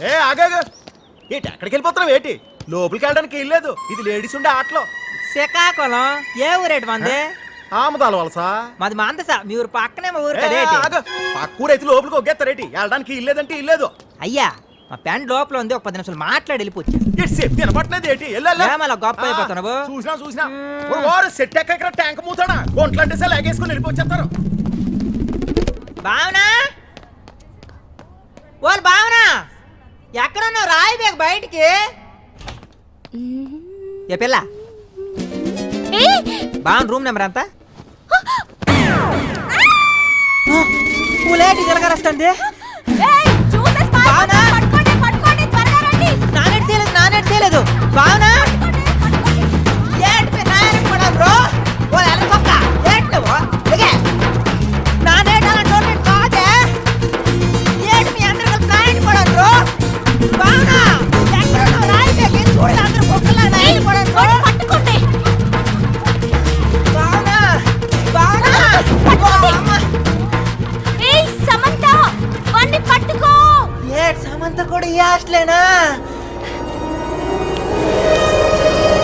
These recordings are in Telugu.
ఏ ఆగాగు ఏంటి ఎక్కడికి వెళ్ళిపోతున్నావు ఏంటి లోపలికి వెళ్ళడానికి వెళ్ళలేదు ఇది లేడీస్ ఉండే ఆటలో శ్రీకాకుళం ఏ ఊరేటి మంది ఆమదాల వలసా మాది మందస మీ ఊరు పక్కనే మా ఊరు పక్కూరైతే లోపలికి ఒగ్గేస్తారేటి వెళ్ళడానికి ఇల్లేదంటే ఇల్లేదు అయ్యా మా ప్యాంట్ లోపల ఉంది ఒక 10 నిమిషాలు మాట్లాడి వెళ్ళిపోవచ్చు సేఫ్టీ వినపట్లేదు ఏంటి మళ్ళీ గొప్ప అయిపోతున్నావు చూసినా వారు సెట్ ఎక్కడ ట్యాంక్ మూతాడా ఒంట్లంటే సార్ లాగేసుకుని వెళ్ళిపోచ్చేస్తారు భావనా వాళ్ళు భావనా ఎక్కడున్నావు రాయి బేగ బయటికి ఏ పిల్ల భావన రూమ్ నెంబర్ ఎంత పూలేటి జరగరస్తుంది నానెట్ చేయలేదు భావన బ్రో నానేట్ అలా టోటెట్ కాదే ఏడు మీ అందరూ నాయన పడ బ్రో భావన ఎక్కడున్నావు రాయి బేగ చూడండి అందరూ కుక్కలా నాయన పడ బ్రో పట్టుకోండి సమంత కూడా ఈ హాస్టలేనా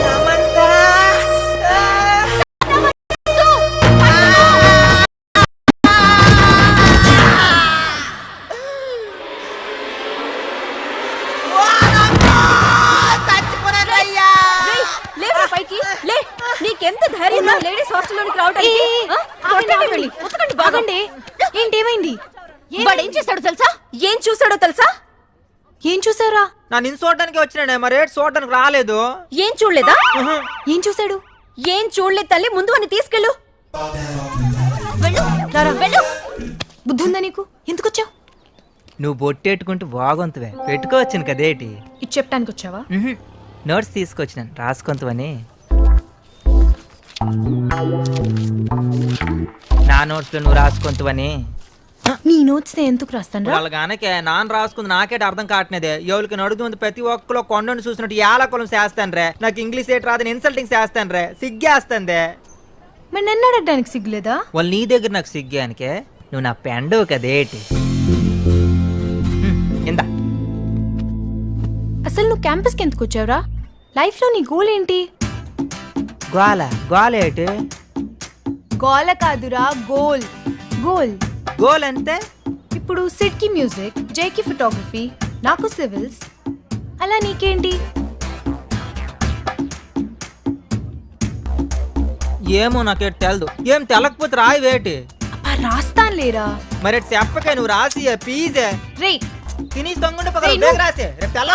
సమంత నీకెంత ధైర్యం లేడీస్ హాస్టల్లోనికి రావడానికి బాగండి ఏంటేమైంది వాడేం చేస్తాడో తెలుసా ఏం చూసాడో తెలుసా ఏం చూసారా నా నిన్ను చూడడానికి వచ్చినా మరి చూడడానికి రాలేదు ఏం చూడలేదా ఏం చూసాడు ఏం చూడలేదు తల్లి ముందు అని తీసుకెళ్ళు బుద్ధి ఉందా నీకు ఎందుకు వచ్చావు నువ్వు బొట్టెట్టుకుంటూ బాగొంతువే పెట్టుకోవచ్చును కదేటి ఇది చెప్పడానికి వచ్చావా నోట్స్ తీసుకొచ్చినాను రాసుకొంతవని నా నోట్స్ లో నువ్వు రాసుకొంతవని నీ నోట్స్ ఎందుకు రాస్తాను వాళ్ళగానకే నాన్న రాసుకుంది నాకేట అర్థం కావట్లేదే ఎవరికి నడుగుతుంది ప్రతి ఒక్కరు కొండను చూసినట్టు ఏలకులం చేస్తాను రే నాకు ఇంగ్లీష్ ఏటి రాదని ఇన్సల్టింగ్ చేస్తాను రే సిగ్గేస్తుంది మరి నన్ను అడగడానికి సిగ్గులేదా వాళ్ళు నీ దగ్గర నాకు సిగ్గానికే నువ్వు నా పెండవు కదేటి ఇందా అసలు నువ్వు క్యాంపస్కి ఎందుకు వచ్చావురా లైఫ్ లో నీ గోల్ ఏంటి గోలేటి గోల కాదురా గోల్ గోల్ గోల్ అంతే ఇప్పుడు సిడ్ కి మ్యూజిక్ జే కి ఫోటోగ్రఫీ నాకు సివిల్స్ అలా నీకేంటి ఏమో నాకే తెలదు ఏం తెలకపోతే రాయి వేటి రాస్తాను లేరా మరి చెప్పకే నువ్వు రాసి పీజే రే తిని తొంగుండి రాసే రేపు తెల్ల